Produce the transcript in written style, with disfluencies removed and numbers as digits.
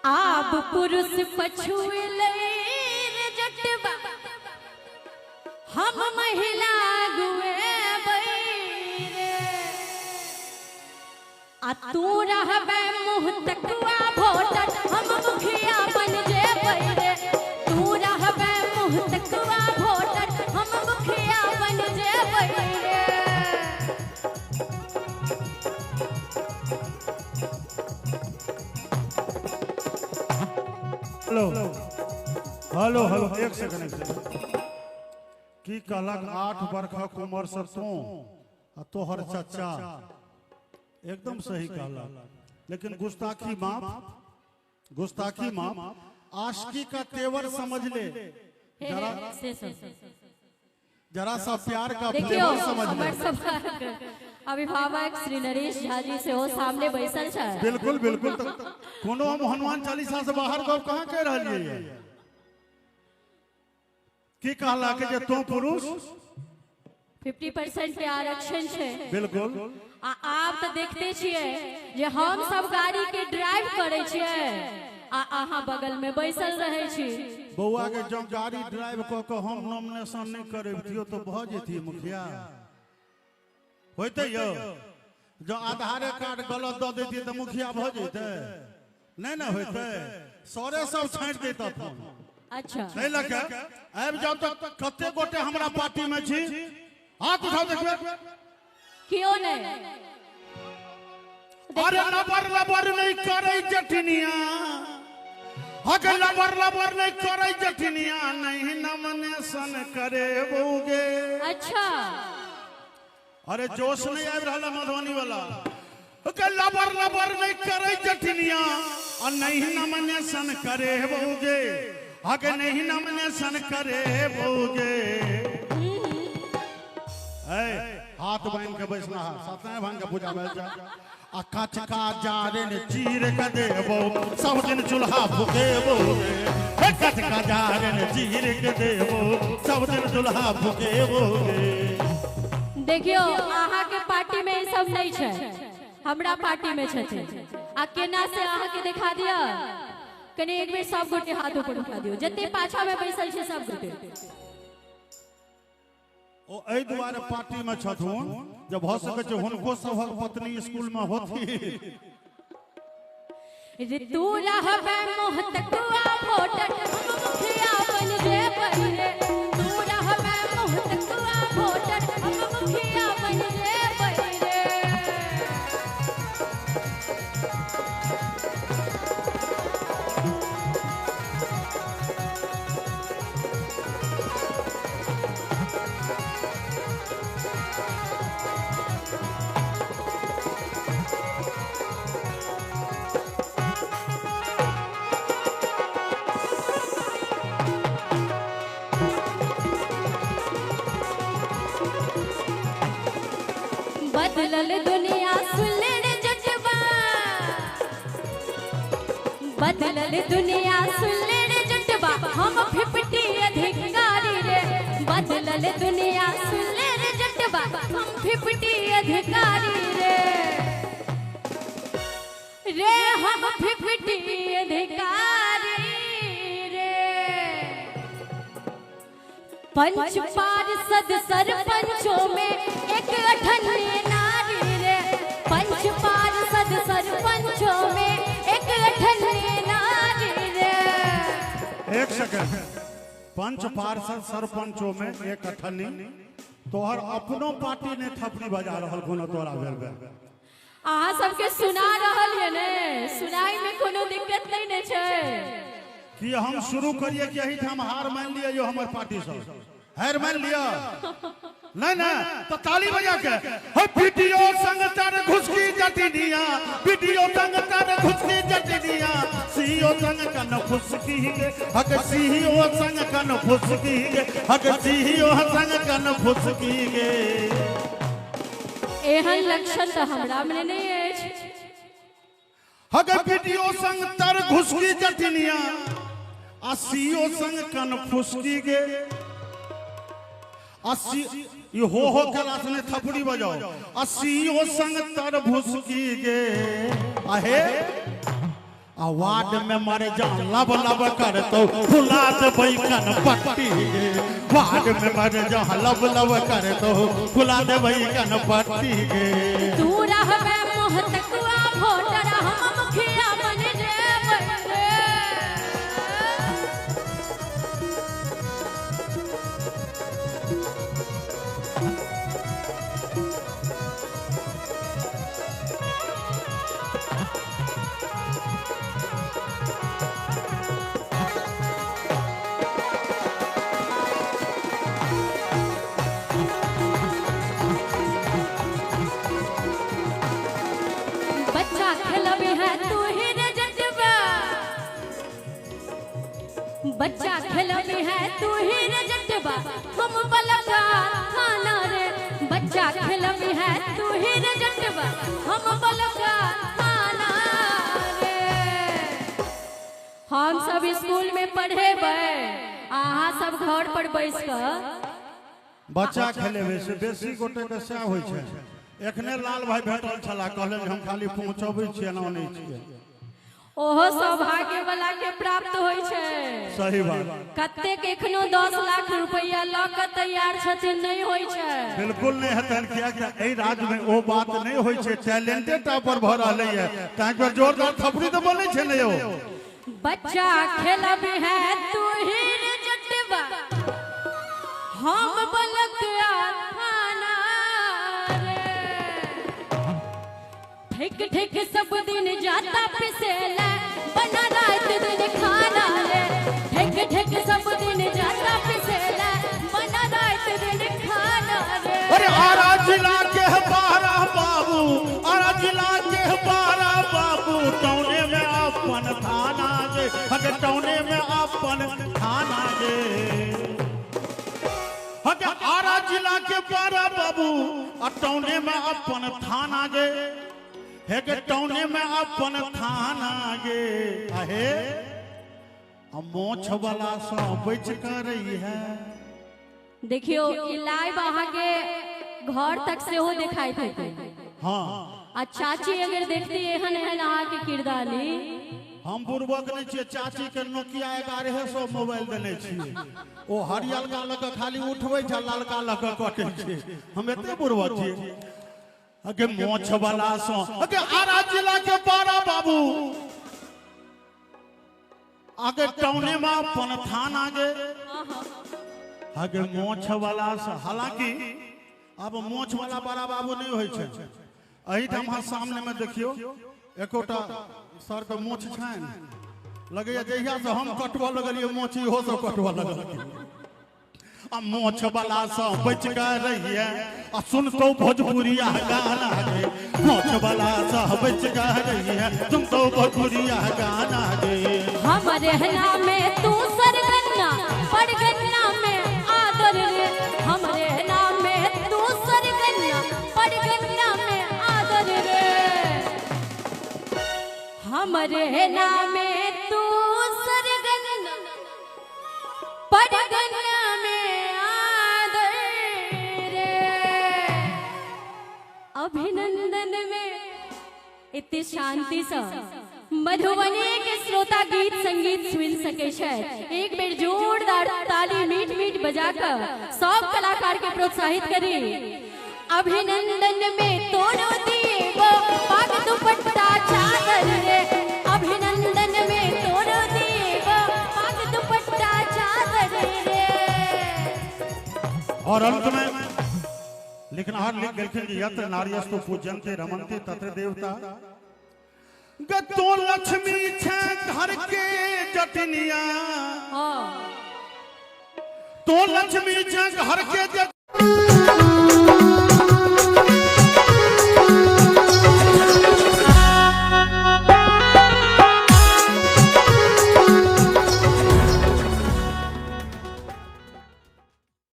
आप पुरुष पछुएले जटबा हम महिला गुए बैरे आ तू रहबे मुँह तकुआ भोटर हम मुखिया बन जे बैरे तू रहबे मुँह तकुआ भोटर हम मुखिया बन जे बैरे। हेलो हेलो हेलो एक सेकंड की कहलक 8 बरखा उमर से तोहर चाचा एकदम सही कहलक, लेकिन गुस्ताखी माफ आशिकी का तेवर समझ ले, जरा सा प्यार का फ्लेवर समझ ले। अभिभावक श्री नरेश झा जी से हो सामने बैसल है। बिल्कुल बिल्कुल कोनो हम हनुमान चालीसा से बाहर गप कहाँ कह रही है की कहला के जे तू पुरुष 50% के आरक्षण है। बिल्कुल आप तो देखते छिए जे हम सब गाड़ी के ड्राइव करे छिए आ अहाँ बगल में बैसल रहे छी। बउआ के जब गाड़ी ड्राइव क के हम नॉमिनेशन नहीं करबतियो तो भ जेती मुखिया होते यो, जो आधार कार्ड गलत द देती तो मुखिया भ जेते नहीं ना होते, सरे सब छांट देता फोन। अच्छा नहीं लगे आब जाओ तो कते गोटे हमरा पार्टी में छी, हाथ उठाओ देखबे क्यों नहीं। अरे लबर नहीं करे जठनिया, अगे लबर नहीं करे जठनिया, नहीं नॉमिनेशन करे बोगे। अच्छा अरे जोश नहीं आ रहा मधुबनी वाला, अगे लबर नहीं करे जठनिया और नहीं नॉमिनेशन करे बोगे, अगे नहीं नॉमिनेशन करे बोगे। हाथ बांध के बैठना है, सत्यनारायण भगवान का पूजा में जा आ कचका जारे ने चीर के देबो सब दिन चूल्हा फुकेबो, कचका जारे ने चीर के देबो सब दिन चूल्हा फुकेबो। देखियो अहाँ के पार्टी में ये सब नहीं है, हमरा पार्टी में छथिन। आ केना से अहाँ के दिखा दिया कने एक बेर सब गोटे हाथ ऊपर उठा दियो, जते पाछा में बैसल छै सब गोटे ओ एहि दुआरे पार्टी में छथुन जब भ सके छै हुनको सभक पत्नी स्कूल में होती। रे तू रहबे मोह तकुआ भोटर हम मुखिया बन जे बैरे, तू रहबे मोह तकुआ भोटर हम मुखिया बन जे बैरे। बदलल दुनिया सुन रे जटबा, बदलल दुनिया सुन रे जटबा हम 50 अधिकारी रे, बदलल दुनिया सुन रे जटबा हम 50 अधिकारी रे, रे हम 50 अधिकारी रे। पंच पार्षद सरपंचों में एक अठन्नी नारी रे, पंच पार्षद सरपंचों में एक अठन्नी नारी रे। एक सेकंड, पंच पार्षद सरपंचों में एक अठन्नी, तोहर अपनो पार्टी ने थपड़ी बजा रहल कोनो तोरा भेल बे। अहाँ सबके सुना रहल है ने, सुनाई में कोनो दिक्कत नहीं ने छै कि हम शुरू करिए कि यही हम हार मान लिया जो हमारे पार्टी से हार मान लिया नहीं ना तो ताली बजा के वीडियो संग तर घुसकी जटिनिया, वीडियो संग तर घुसकी जटिनिया, सीओ संग कन फुसकी गे, हक सीओ संग कन फुसकी गे, हक सीओ संग कन फुसकी गे। एहन लक्षण तो हमरा में नहीं है। हक वीडियो संग तर घुसकी जटिनिया आ सीओ संग कन फुसकी गे, अस्सी ये हो के रात में थपड़ी बजाओ, अस्सी संग तर भुसकी गे आहे आवाज में मर जा लब लब कर तो फुला दे बैगन पट्टी गे वाड में मर जा लब लब कर तो फुला दे बैगन पट्टी गे तू रहबे मोहतकुआ भोटर हम मुखिया बन जेबै बच्चा खेलबे है तू ही रे जटबा बच्चा खेलबे है तू ही रे जटबा हम बलका खाना रे बच्चा खेलबे है तू ही रे जटबा हम बलका खाना रे हम सब स्कूल में पढ़ेबै अहाँ सब घर पर बैस कर बच्चा खेलेबे से बेसी गोटे के सएह होइ छै एखने लाल भाई भेटल छला कहले हम खाली पहुंचबै छियै ना नहीं छियै ओहो सौभाग्य वाला के प्राप्त होय छै सही बात कते के एखनो 10 लाख रुपया ल के तैयार छथिन नहीं होय छै बिल्कुल नहीं हेतन किया कि एहि राज्य में ओ बात नहीं होय छै टैलेंटेड पर भ रहले है ताकि पर जोरदार थपड़ी तो बोले छै ने यौ बच्चा खेलबे है तू ही रे जटबा हम बलका खाना ठीक ठीक सब दिन जाता पिसेला बना रात दिन खाना रे ठीक ठीक सब दिन जाता पिसेला बना रात दिन खाना रे अरे आरा जिला के बारा बाबू आरा जिला के बारा बाबू टौने में अपन थाना गे हके टौने में अपन थाना गे हके आरा जिला के बारा बाबू आ टौने में अपन थाना गे हे के टौने में अपन थाना गे आहे मोछ वाला सा बच कर रही है देखियो ई लाइव अहाँ के घर तक से हो दिखाई देते हाँ आ चाची अगर देखती एहन एहन अहाँ के किरदारी हम बुर्बक नहीं छियै चाची के नोकिया 1100 मोबाइल देने छियै ओ हरियलका लऽ के खाली उठबै छै लालका लऽ के कटै छै हम एते बुर्बक छियै अगे मोछ वाला सो अगे आरा जिला के बारा बाबू आगे टौने में अपन थाना गे आगे मोछ वाला से हालांकि अब मोछ वाला बारा बाबू नहीं होय छै एही ठाम हम सामने में देखियो एकोटा सर पे मोछ छैन लगैया जहिया से हम कटवा लगलिए मोछ इहो सब कटवा लगल आ मोछ वाला से बच के रहिए आ सुनतो भोजपुरिया गाना गे मोछ वाला से बच के रहिए सुनतो भोजपुरिया गाना गे हमरे नाम में तू सरगन्ना पड़गन्ना में आदर रे हमरे नाम में तू सरगन्ना पड़गन्ना में आदर रे हमरे नाम में तू सरगन्ना पड़गन्ना में आदर रे अभिनंदन में इतनी शांति से मधुबनी के श्रोता गीत संगीत सुन सके छै एक बेर जोरदार ताली मीठ मीठ बजाकर सब कलाकार के प्रोत्साहित करी अभिनंदन में तोड़ो दीबो पाग दुपट्टा चादर रे अभिनंदन में तोड़ो दीबो पाग दुपट्टा चादर रे और अंत में लिखनहार लिख गए यत्र नार्यस्तु पूज्यन्ते रमन्ते तत्र देवता गतो लक्ष्मी छे घर के जटनिया तो लक्ष्मी छे घर के